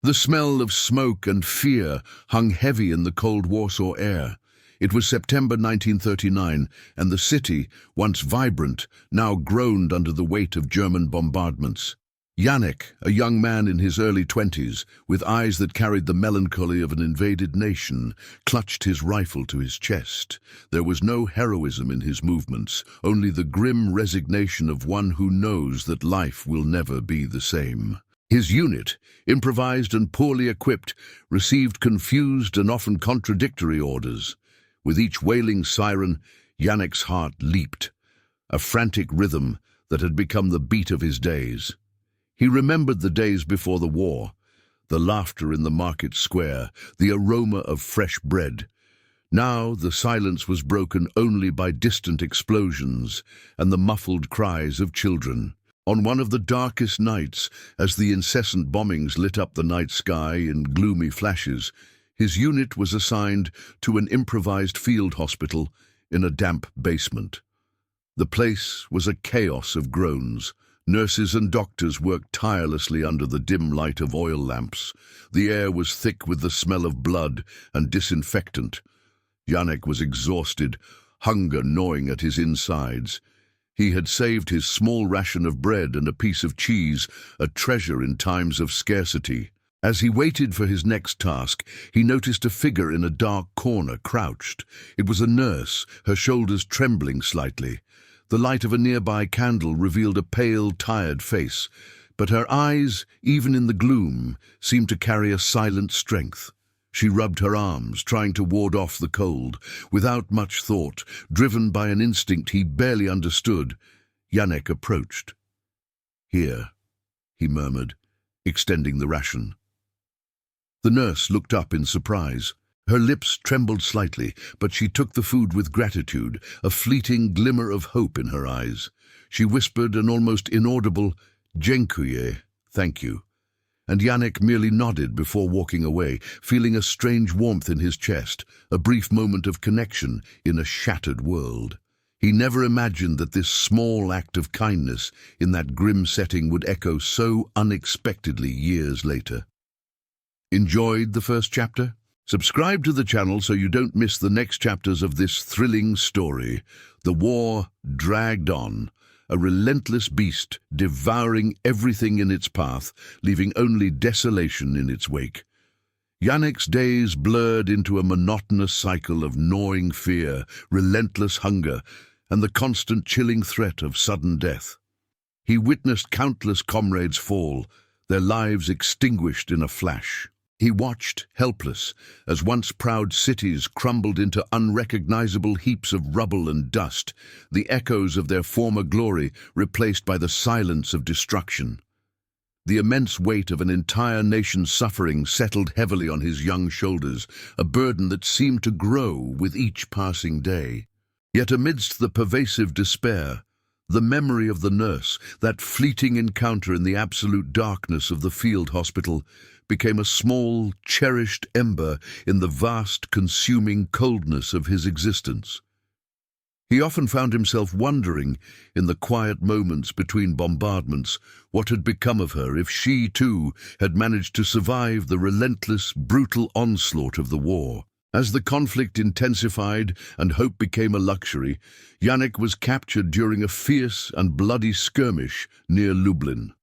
The smell of smoke and fear hung heavy in the cold Warsaw air. It was September 1939, and the city, once vibrant, now groaned under the weight of German bombardments. Janek, a young man in his early 20s, with eyes that carried the melancholy of an invaded nation, clutched his rifle to his chest. There was no heroism in his movements, only the grim resignation of one who knows that life will never be the same. His unit, improvised and poorly equipped, received confused and often contradictory orders. With each wailing siren, Janek's heart leaped, a frantic rhythm that had become the beat of his days. He remembered the days before the war, the laughter in the market square, the aroma of fresh bread. Now the silence was broken only by distant explosions and the muffled cries of children. On one of the darkest nights, as the incessant bombings lit up the night sky in gloomy flashes, his unit was assigned to an improvised field hospital in a damp basement. The place was a chaos of groans. Nurses and doctors worked tirelessly under the dim light of oil lamps. The air was thick with the smell of blood and disinfectant. Janek was exhausted, hunger gnawing at his insides. He had saved his small ration of bread and a piece of cheese, a treasure in times of scarcity. As he waited for his next task, he noticed a figure in a dark corner, crouched. It was a nurse, her shoulders trembling slightly. The light of a nearby candle revealed a pale, tired face, but her eyes, even in the gloom, seemed to carry a silent strength. She rubbed her arms, trying to ward off the cold. Without much thought, driven by an instinct he barely understood, Janek approached. "Here," he murmured, extending the ration. The nurse looked up in surprise. Her lips trembled slightly, but she took the food with gratitude, a fleeting glimmer of hope in her eyes. She whispered an almost inaudible, "Dziękuję, thank you." And Janek merely nodded before walking away, feeling a strange warmth in his chest, a brief moment of connection in a shattered world. He never imagined that this small act of kindness in that grim setting would echo so unexpectedly years later. Enjoyed the first chapter? Subscribe to the channel so you don't miss the next chapters of this thrilling story. The war dragged on, a relentless beast devouring everything in its path, leaving only desolation in its wake. Janek's days blurred into a monotonous cycle of gnawing fear, relentless hunger, and the constant chilling threat of sudden death. He witnessed countless comrades fall, their lives extinguished in a flash. He watched, helpless, as once proud cities crumbled into unrecognizable heaps of rubble and dust, the echoes of their former glory replaced by the silence of destruction. The immense weight of an entire nation's suffering settled heavily on his young shoulders, a burden that seemed to grow with each passing day. Yet amidst the pervasive despair, the memory of the nurse, that fleeting encounter in the absolute darkness of the field hospital, became a small, cherished ember in the vast, consuming coldness of his existence. He often found himself wondering, in the quiet moments between bombardments, what had become of her if she, too, had managed to survive the relentless, brutal onslaught of the war. As the conflict intensified and hope became a luxury, Janek was captured during a fierce and bloody skirmish near Lublin.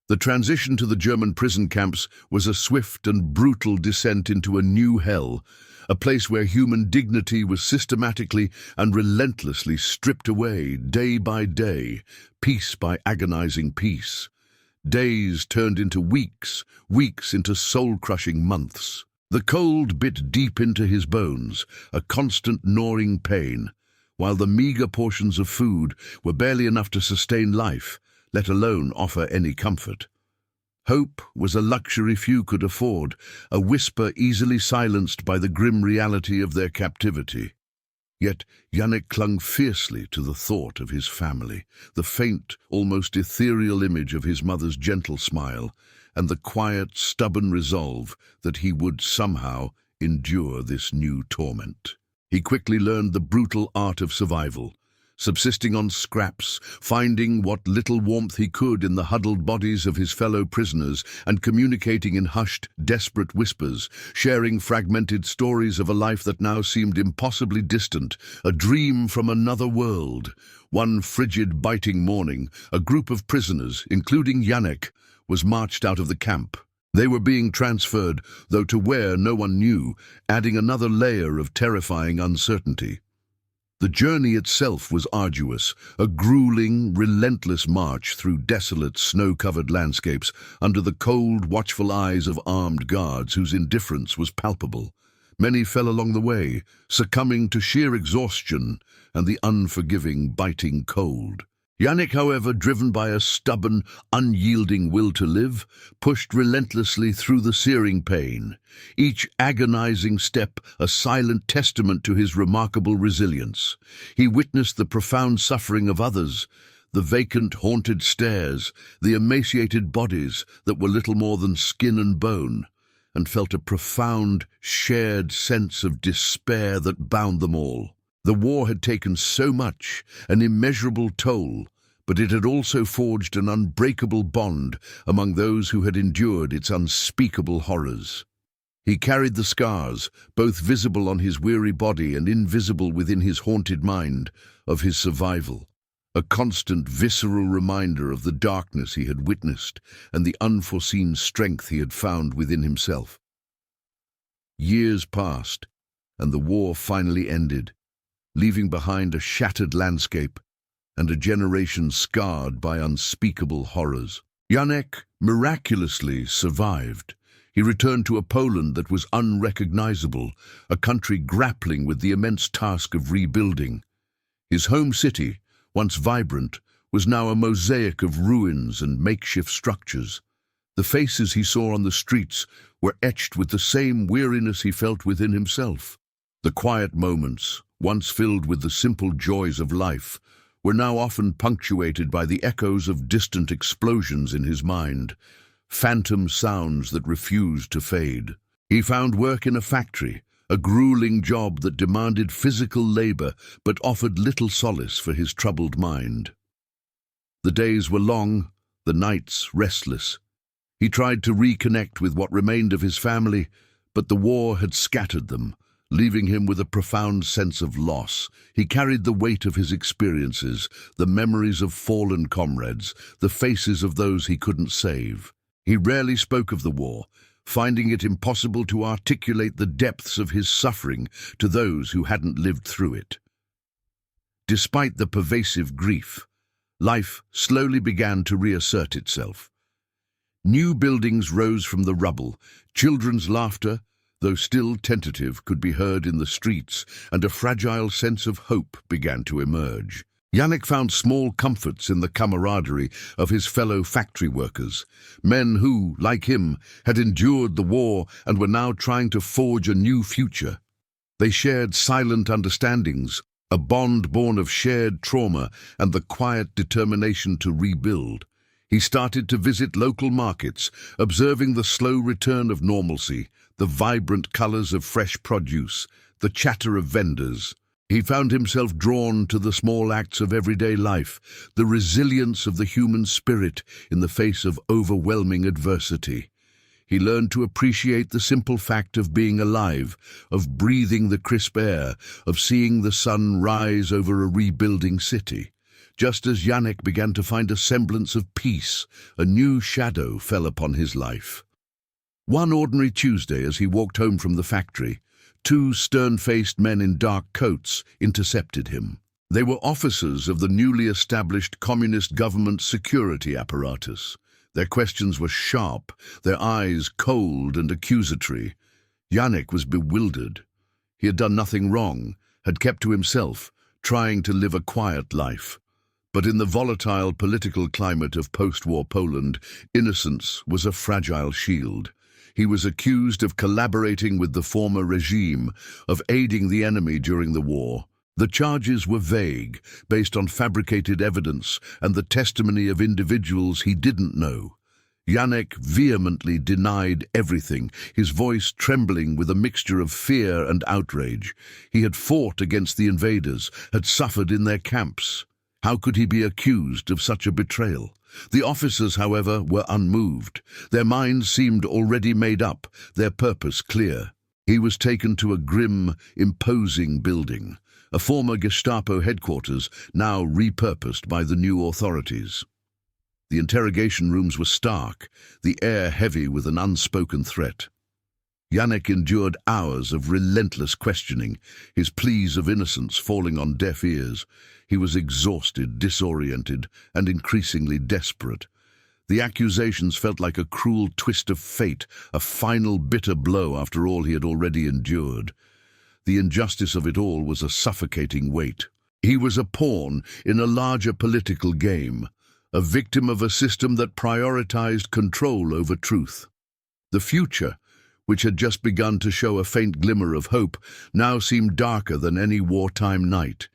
The transition to the German prison camps was a swift and brutal descent into a new hell, a place where human dignity was systematically and relentlessly stripped away day by day, piece by agonizing piece. Days turned into weeks, weeks into soul-crushing months. The cold bit deep into his bones, a constant gnawing pain, while the meager portions of food were barely enough to sustain life, let alone offer any comfort. Hope was a luxury few could afford, a whisper easily silenced by the grim reality of their captivity. Yet Janek clung fiercely to the thought of his family, the faint, almost ethereal image of his mother's gentle smile, and the quiet, stubborn resolve that he would somehow endure this new torment. He quickly learned the brutal art of survival, subsisting on scraps, finding what little warmth he could in the huddled bodies of his fellow prisoners, and communicating in hushed, desperate whispers, sharing fragmented stories of a life that now seemed impossibly distant, a dream from another world. One frigid, biting morning, a group of prisoners, including Janek, was marched out of the camp. They were being transferred, though to where no one knew, adding another layer of terrifying uncertainty. The journey itself was arduous, a grueling, relentless march through desolate, snow-covered landscapes under the cold, watchful eyes of armed guards whose indifference was palpable. Many fell along the way, succumbing to sheer exhaustion and the unforgiving, biting cold. Janek, however, driven by a stubborn, unyielding will to live, pushed relentlessly through the searing pain, each agonizing step a silent testament to his remarkable resilience. He witnessed the profound suffering of others, the vacant, haunted stares, the emaciated bodies that were little more than skin and bone, and felt a profound, shared sense of despair that bound them all. The war had taken so much, an immeasurable toll, but it had also forged an unbreakable bond among those who had endured its unspeakable horrors. He carried the scars, both visible on his weary body and invisible within his haunted mind, of his survival, a constant visceral reminder of the darkness he had witnessed and the unforeseen strength he had found within himself. Years passed, and the war finally ended, leaving behind a shattered landscape and a generation scarred by unspeakable horrors. Janek miraculously survived. He returned to a Poland that was unrecognizable, a country grappling with the immense task of rebuilding. His home city, once vibrant, was now a mosaic of ruins and makeshift structures. The faces he saw on the streets were etched with the same weariness he felt within himself. The quiet moments, once filled with the simple joys of life, were now often punctuated by the echoes of distant explosions in his mind, phantom sounds that refused to fade. He found work in a factory, a grueling job that demanded physical labor but offered little solace for his troubled mind. The days were long, the nights restless. He tried to reconnect with what remained of his family, but the war had scattered them, leaving him with a profound sense of loss. He carried the weight of his experiences, the memories of fallen comrades, the faces of those he couldn't save. He rarely spoke of the war, finding it impossible to articulate the depths of his suffering to those who hadn't lived through it. Despite the pervasive grief, life slowly began to reassert itself. New buildings rose from the rubble, children's laughter, though still tentative, could be heard in the streets, and a fragile sense of hope began to emerge. Janek found small comforts in the camaraderie of his fellow factory workers, men who, like him, had endured the war and were now trying to forge a new future. They shared silent understandings, a bond born of shared trauma and the quiet determination to rebuild. He started to visit local markets, observing the slow return of normalcy, the vibrant colors of fresh produce, the chatter of vendors. He found himself drawn to the small acts of everyday life, the resilience of the human spirit in the face of overwhelming adversity. He learned to appreciate the simple fact of being alive, of breathing the crisp air, of seeing the sun rise over a rebuilding city. Just as Janek began to find a semblance of peace, a new shadow fell upon his life. One ordinary Tuesday, as he walked home from the factory, two stern-faced men in dark coats intercepted him. They were officers of the newly established communist government security apparatus. Their questions were sharp, their eyes cold and accusatory. Janek was bewildered. He had done nothing wrong, had kept to himself, trying to live a quiet life. But in the volatile political climate of post-war Poland, innocence was a fragile shield. He was accused of collaborating with the former regime, of aiding the enemy during the war. The charges were vague, based on fabricated evidence and the testimony of individuals he didn't know. Janek vehemently denied everything, his voice trembling with a mixture of fear and outrage. He had fought against the invaders, had suffered in their camps. How could he be accused of such a betrayal? The officers, however, were unmoved. Their minds seemed already made up, their purpose clear. He was taken to a grim, imposing building, a former Gestapo headquarters now repurposed by the new authorities. The interrogation rooms were stark, the air heavy with an unspoken threat. Janek endured hours of relentless questioning, his pleas of innocence falling on deaf ears. He was exhausted, disoriented, and increasingly desperate. The accusations felt like a cruel twist of fate, a final bitter blow after all he had already endured. The injustice of it all was a suffocating weight. He was a pawn in a larger political game, a victim of a system that prioritized control over truth. The future, which had just begun to show a faint glimmer of hope, now seemed darker than any wartime night.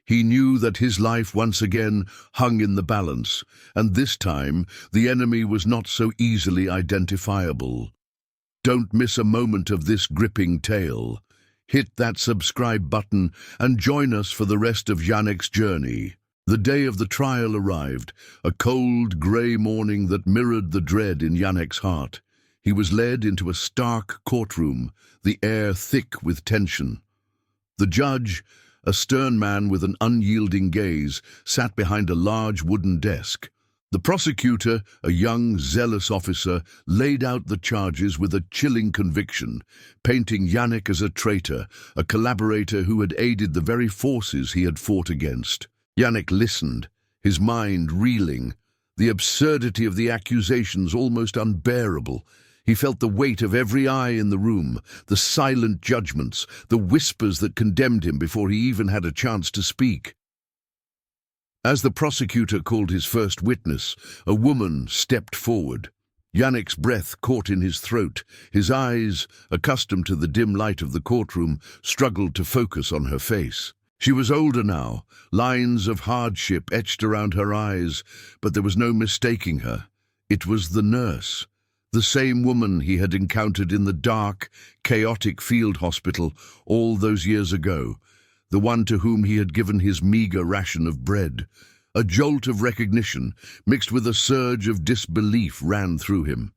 He knew that his life once again hung in the balance, and this time the enemy was not so easily identifiable. Don't miss a moment of this gripping tale. Hit that subscribe button and join us for the rest of Janek's journey. The day of the trial arrived, a cold, grey morning that mirrored the dread in Janek's heart. He was led into a stark courtroom, the air thick with tension. The judge, a stern man with an unyielding gaze, sat behind a large wooden desk. The prosecutor, a young, zealous officer, laid out the charges with a chilling conviction, painting Janek as a traitor, a collaborator who had aided the very forces he had fought against. Janek listened, his mind reeling, the absurdity of the accusations almost unbearable. He felt the weight of every eye in the room, the silent judgments, the whispers that condemned him before he even had a chance to speak. As the prosecutor called his first witness, a woman stepped forward. Janek's breath caught in his throat. His eyes, accustomed to the dim light of the courtroom, struggled to focus on her face. She was older now, lines of hardship etched around her eyes, but there was no mistaking her. It was the nurse, the same woman he had encountered in the dark, chaotic field hospital all those years ago, the one to whom he had given his meager ration of bread. A jolt of recognition, mixed with a surge of disbelief, ran through him.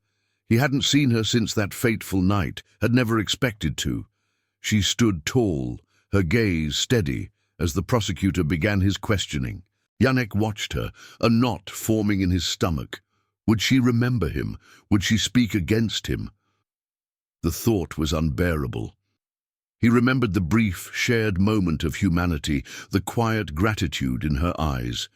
He hadn't seen her since that fateful night, had never expected to. She stood tall, her gaze steady, as the prosecutor began his questioning. Janek watched her, a knot forming in his stomach. Would she remember him? Would she speak against him? The thought was unbearable. He remembered the brief, shared moment of humanity, the quiet gratitude in her eyes.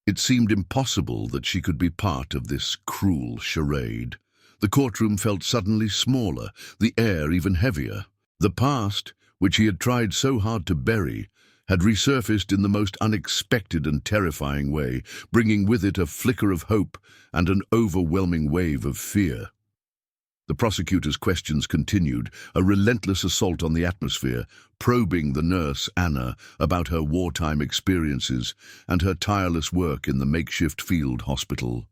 It seemed impossible that she could be part of this cruel charade. The courtroom felt suddenly smaller, the air even heavier. The past, which he had tried so hard to bury, had resurfaced in the most unexpected and terrifying way, bringing with it a flicker of hope and an overwhelming wave of fear. The prosecutor's questions continued, a relentless assault on the atmosphere, probing the nurse, Anna, about her wartime experiences and her tireless work in the makeshift field hospital.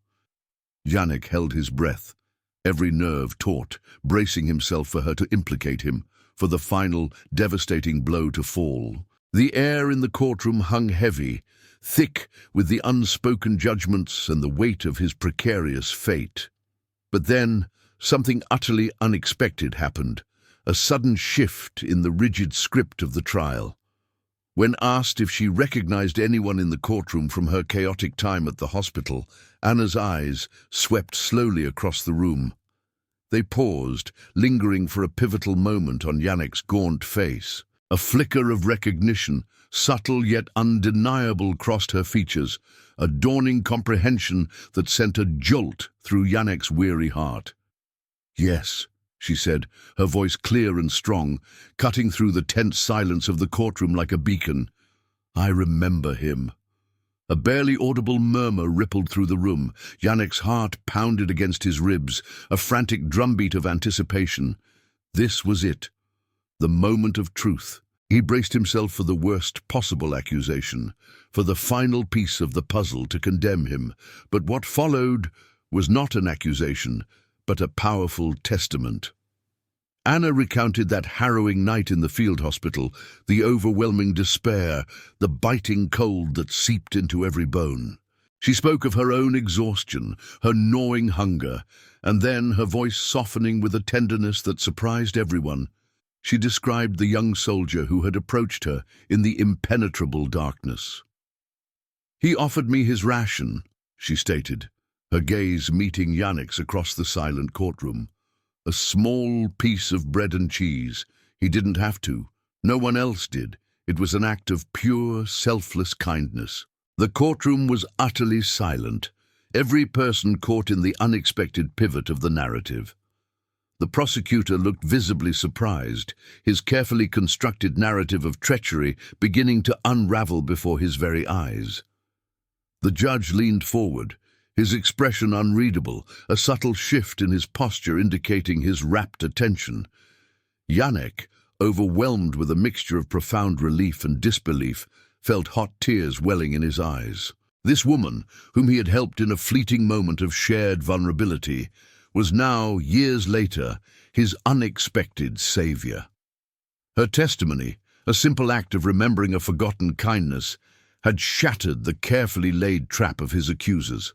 Janek held his breath, every nerve taut, bracing himself for her to implicate him, for the final, devastating blow to fall. The air in the courtroom hung heavy, thick with the unspoken judgments and the weight of his precarious fate. But then, something utterly unexpected happened, a sudden shift in the rigid script of the trial. When asked if she recognized anyone in the courtroom from her chaotic time at the hospital, Anna's eyes swept slowly across the room. They paused, lingering for a pivotal moment on Janek's gaunt face. A flicker of recognition, subtle yet undeniable, crossed her features, a dawning comprehension that sent a jolt through Janek's weary heart. "Yes," she said, her voice clear and strong, cutting through the tense silence of the courtroom like a beacon. "I remember him." A barely audible murmur rippled through the room. Janek's heart pounded against his ribs, a frantic drumbeat of anticipation. This was it. The moment of truth. He braced himself for the worst possible accusation, for the final piece of the puzzle to condemn him. But what followed was not an accusation, but a powerful testament. Anna recounted that harrowing night in the field hospital, the overwhelming despair, the biting cold that seeped into every bone. She spoke of her own exhaustion, her gnawing hunger, and then, her voice softening with a tenderness that surprised everyone, she described the young soldier who had approached her in the impenetrable darkness. "He offered me his ration," she stated, her gaze meeting Janek's across the silent courtroom. "A small piece of bread and cheese. He didn't have to. No one else did. It was an act of pure, selfless kindness." The courtroom was utterly silent, every person caught in the unexpected pivot of the narrative. The prosecutor looked visibly surprised, his carefully constructed narrative of treachery beginning to unravel before his very eyes. The judge leaned forward, his expression unreadable, a subtle shift in his posture indicating his rapt attention. Janek, overwhelmed with a mixture of profound relief and disbelief, felt hot tears welling in his eyes. This woman, whom he had helped in a fleeting moment of shared vulnerability, was now, years later, his unexpected savior. Her testimony, a simple act of remembering a forgotten kindness, had shattered the carefully laid trap of his accusers.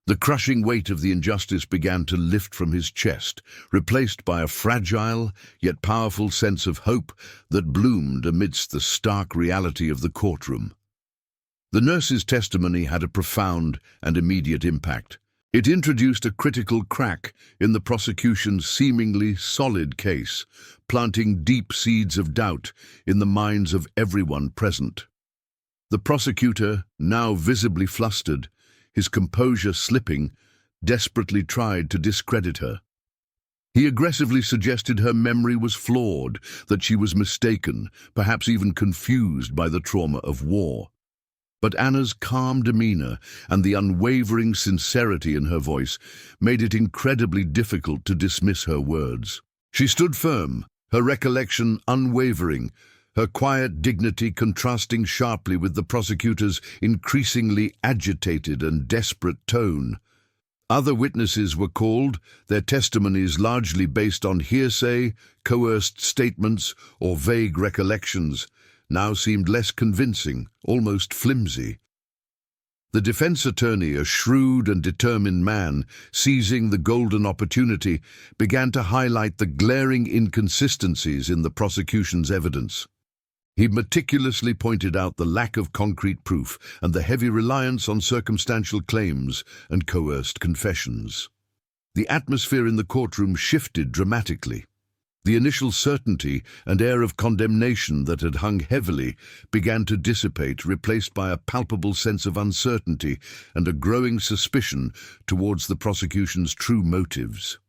The crushing weight of the injustice began to lift from his chest, replaced by a fragile yet powerful sense of hope that bloomed amidst the stark reality of the courtroom. The nurse's testimony had a profound and immediate impact. It introduced a critical crack in the prosecution's seemingly solid case, planting deep seeds of doubt in the minds of everyone present. The prosecutor, now visibly flustered, his composure slipping, desperately tried to discredit her. He aggressively suggested her memory was flawed, that she was mistaken, perhaps even confused by the trauma of war. But Anna's calm demeanor and the unwavering sincerity in her voice made it incredibly difficult to dismiss her words. She stood firm, her recollection unwavering, her quiet dignity contrasting sharply with the prosecutor's increasingly agitated and desperate tone. Other witnesses were called, their testimonies largely based on hearsay, coerced statements, or vague recollections, now seemed less convincing, almost flimsy. The defense attorney, a shrewd and determined man, seizing the golden opportunity, began to highlight the glaring inconsistencies in the prosecution's evidence. He meticulously pointed out the lack of concrete proof and the heavy reliance on circumstantial claims and coerced confessions. The atmosphere in the courtroom shifted dramatically. The initial certainty and air of condemnation that had hung heavily began to dissipate, replaced by a palpable sense of uncertainty and a growing suspicion towards the prosecution's true motives.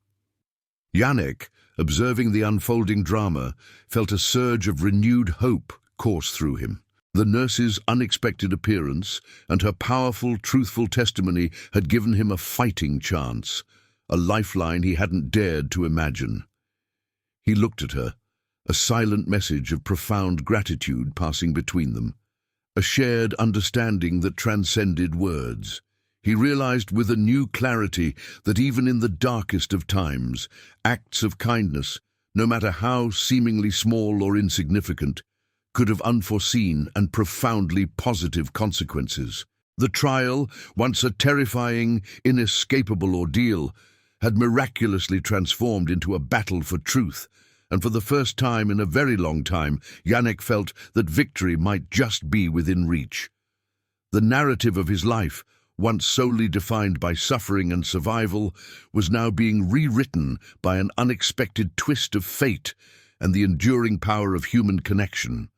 Janek, observing the unfolding drama, felt a surge of renewed hope course through him. The nurse's unexpected appearance and her powerful, truthful testimony had given him a fighting chance, a lifeline he hadn't dared to imagine. He looked at her, a silent message of profound gratitude passing between them, a shared understanding that transcended words. He realized with a new clarity that even in the darkest of times, acts of kindness, no matter how seemingly small or insignificant, could have unforeseen and profoundly positive consequences. The trial, once a terrifying, inescapable ordeal, had miraculously transformed into a battle for truth, and for the first time in a very long time, Janek felt that victory might just be within reach. The narrative of his life, once solely defined by suffering and survival, was now being rewritten by an unexpected twist of fate and the enduring power of human connection.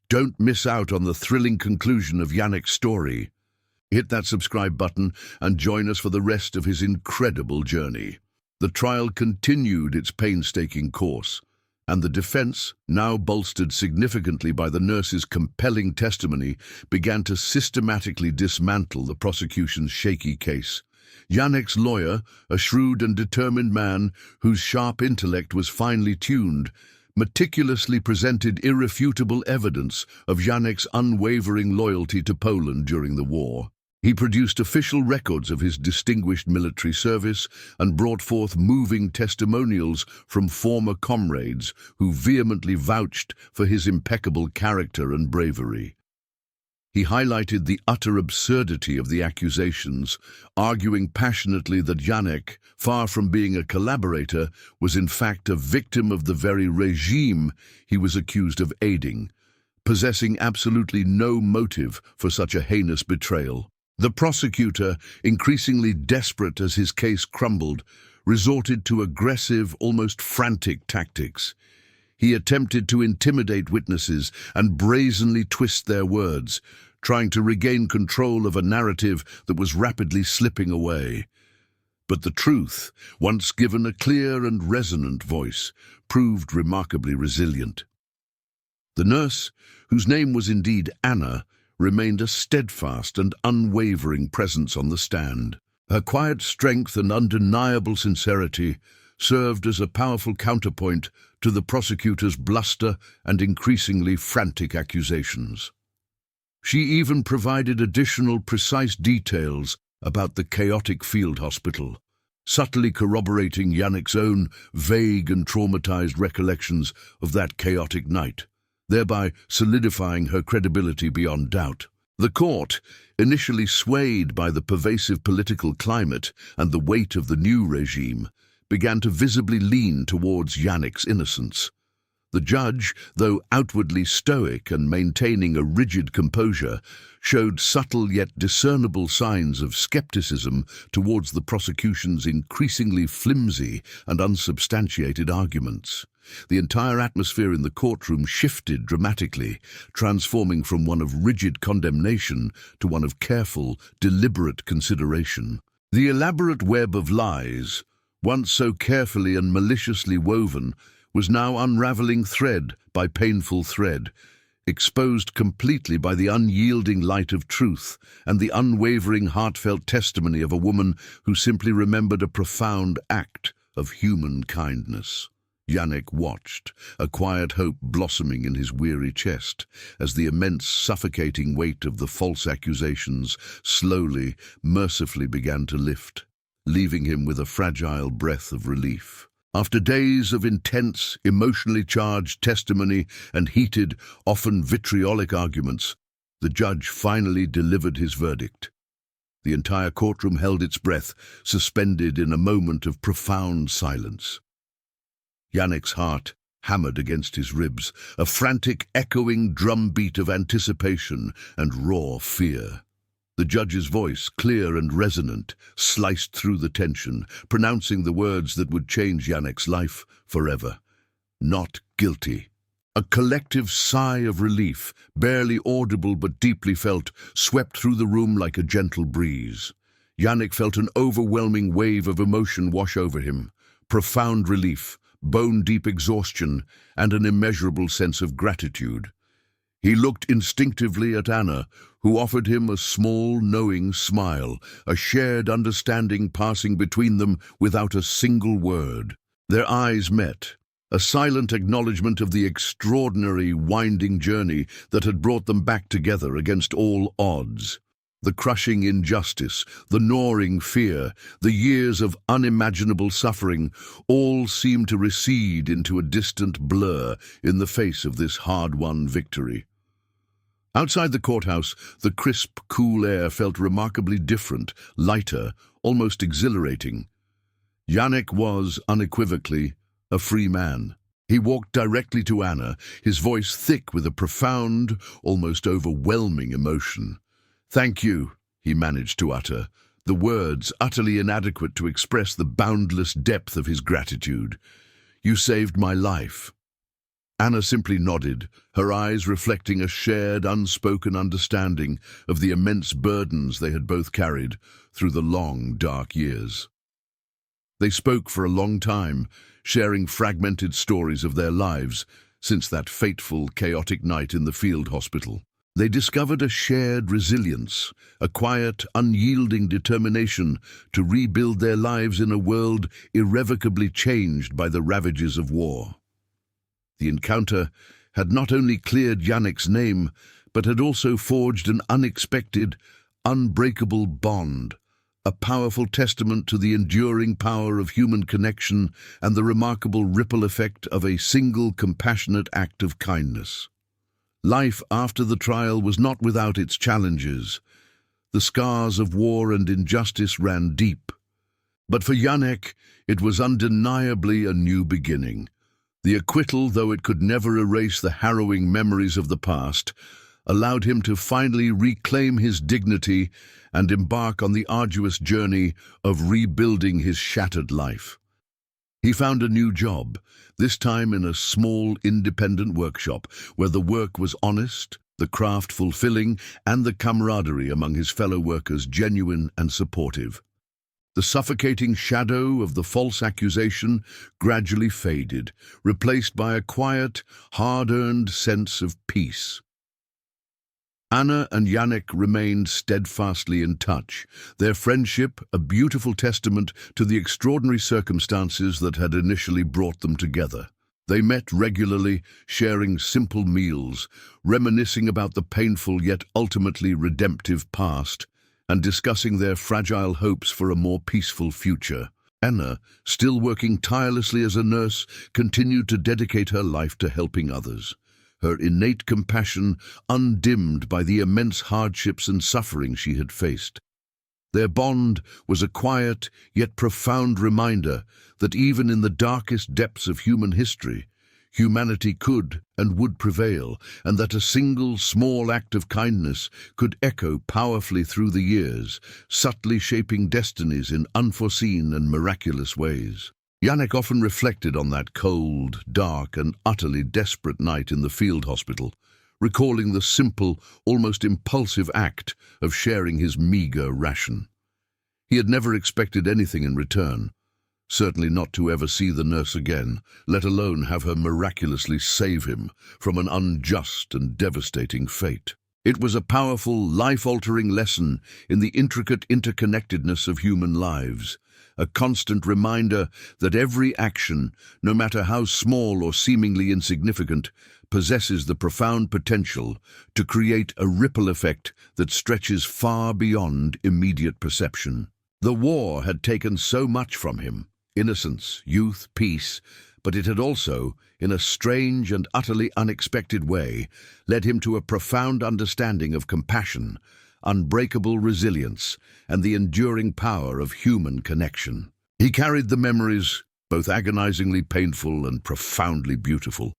Don't miss out on the thrilling conclusion of Janek's story. Hit that subscribe button and join us for the rest of his incredible journey. The trial continued its painstaking course, and the defense, now bolstered significantly by the nurse's compelling testimony, began to systematically dismantle the prosecution's shaky case. Janek's lawyer, a shrewd and determined man whose sharp intellect was finely tuned, meticulously presented irrefutable evidence of Janek's unwavering loyalty to Poland during the war. He produced official records of his distinguished military service and brought forth moving testimonials from former comrades who vehemently vouched for his impeccable character and bravery. He highlighted the utter absurdity of the accusations, arguing passionately that Janek, far from being a collaborator, was in fact a victim of the very regime he was accused of aiding, possessing absolutely no motive for such a heinous betrayal. The prosecutor, increasingly desperate as his case crumbled, resorted to aggressive, almost frantic tactics. He attempted to intimidate witnesses and brazenly twist their words, trying to regain control of a narrative that was rapidly slipping away. But the truth, once given a clear and resonant voice, proved remarkably resilient. The nurse, whose name was indeed Anna, remained a steadfast and unwavering presence on the stand. Her quiet strength and undeniable sincerity served as a powerful counterpoint to the prosecutor's bluster and increasingly frantic accusations. She even provided additional precise details about the chaotic field hospital, subtly corroborating Janek's own vague and traumatized recollections of that chaotic night, thereby solidifying her credibility beyond doubt. The court, initially swayed by the pervasive political climate and the weight of the new regime, began to visibly lean towards Janek's innocence. The judge, though outwardly stoic and maintaining a rigid composure, showed subtle yet discernible signs of skepticism towards the prosecution's increasingly flimsy and unsubstantiated arguments. The entire atmosphere in the courtroom shifted dramatically, transforming from one of rigid condemnation to one of careful, deliberate consideration. The elaborate web of lies, once so carefully and maliciously woven, was now unraveling thread by painful thread, exposed completely by the unyielding light of truth and the unwavering heartfelt testimony of a woman who simply remembered a profound act of human kindness. Janek watched, a quiet hope blossoming in his weary chest, as the immense, suffocating weight of the false accusations slowly, mercifully began to lift, leaving him with a fragile breath of relief. After days of intense, emotionally charged testimony and heated, often vitriolic arguments, the judge finally delivered his verdict. The entire courtroom held its breath, suspended in a moment of profound silence. Janek's heart hammered against his ribs, a frantic, echoing drumbeat of anticipation and raw fear. The judge's voice, clear and resonant, sliced through the tension, pronouncing the words that would change Janek's life forever. Not guilty. A collective sigh of relief, barely audible but deeply felt, swept through the room like a gentle breeze. Janek felt an overwhelming wave of emotion wash over him. Profound relief, bone-deep exhaustion, and an immeasurable sense of gratitude. He looked instinctively at Anna, who offered him a small, knowing smile, a shared understanding passing between them without a single word. Their eyes met, a silent acknowledgement of the extraordinary, winding journey that had brought them back together against all odds. The crushing injustice, the gnawing fear, the years of unimaginable suffering, all seemed to recede into a distant blur in the face of this hard-won victory. Outside the courthouse, the crisp, cool air felt remarkably different, lighter, almost exhilarating. Janek was, unequivocally, a free man. He walked directly to Anna, his voice thick with a profound, almost overwhelming emotion. "Thank you," he managed to utter, the words utterly inadequate to express the boundless depth of his gratitude. "You saved my life." Anna simply nodded, her eyes reflecting a shared, unspoken understanding of the immense burdens they had both carried through the long, dark years. They spoke for a long time, sharing fragmented stories of their lives since that fateful, chaotic night in the field hospital. They discovered a shared resilience, a quiet, unyielding determination to rebuild their lives in a world irrevocably changed by the ravages of war. The encounter had not only cleared Janek's name, but had also forged an unexpected, unbreakable bond, a powerful testament to the enduring power of human connection and the remarkable ripple effect of a single compassionate act of kindness. Life after the trial was not without its challenges. The scars of war and injustice ran deep. But for Janek, it was undeniably a new beginning. The acquittal, though it could never erase the harrowing memories of the past, allowed him to finally reclaim his dignity and embark on the arduous journey of rebuilding his shattered life. He found a new job, this time in a small, independent workshop, where the work was honest, the craft fulfilling, and the camaraderie among his fellow workers genuine and supportive. The suffocating shadow of the false accusation gradually faded, replaced by a quiet, hard-earned sense of peace. Anna and Janek remained steadfastly in touch, their friendship a beautiful testament to the extraordinary circumstances that had initially brought them together. They met regularly, sharing simple meals, reminiscing about the painful yet ultimately redemptive past, and discussing their fragile hopes for a more peaceful future. Anna, still working tirelessly as a nurse, continued to dedicate her life to helping others, her innate compassion undimmed by the immense hardships and suffering she had faced. Their bond was a quiet yet profound reminder that even in the darkest depths of human history, humanity could and would prevail, and that a single small act of kindness could echo powerfully through the years, subtly shaping destinies in unforeseen and miraculous ways. Janek often reflected on that cold, dark, and utterly desperate night in the field hospital, recalling the simple, almost impulsive act of sharing his meager ration. He had never expected anything in return, certainly not to ever see the nurse again, let alone have her miraculously save him from an unjust and devastating fate. It was a powerful, life-altering lesson in the intricate interconnectedness of human lives, a constant reminder that every action, no matter how small or seemingly insignificant, possesses the profound potential to create a ripple effect that stretches far beyond immediate perception. The war had taken so much from him: innocence, youth, peace, but it had also, in a strange and utterly unexpected way, led him to a profound understanding of compassion, unbreakable resilience, and the enduring power of human connection. He carried the memories, both agonizingly painful and profoundly beautiful,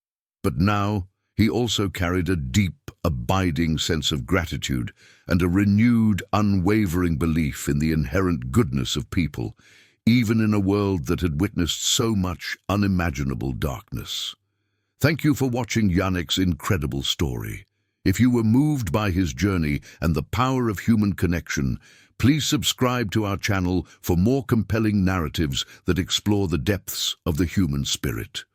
but now he also carried a deep, abiding sense of gratitude and a renewed, unwavering belief in the inherent goodness of people, even in a world that had witnessed so much unimaginable darkness. Thank you for watching Janek's incredible story. If you were moved by his journey and the power of human connection, please subscribe to our channel for more compelling narratives that explore the depths of the human spirit.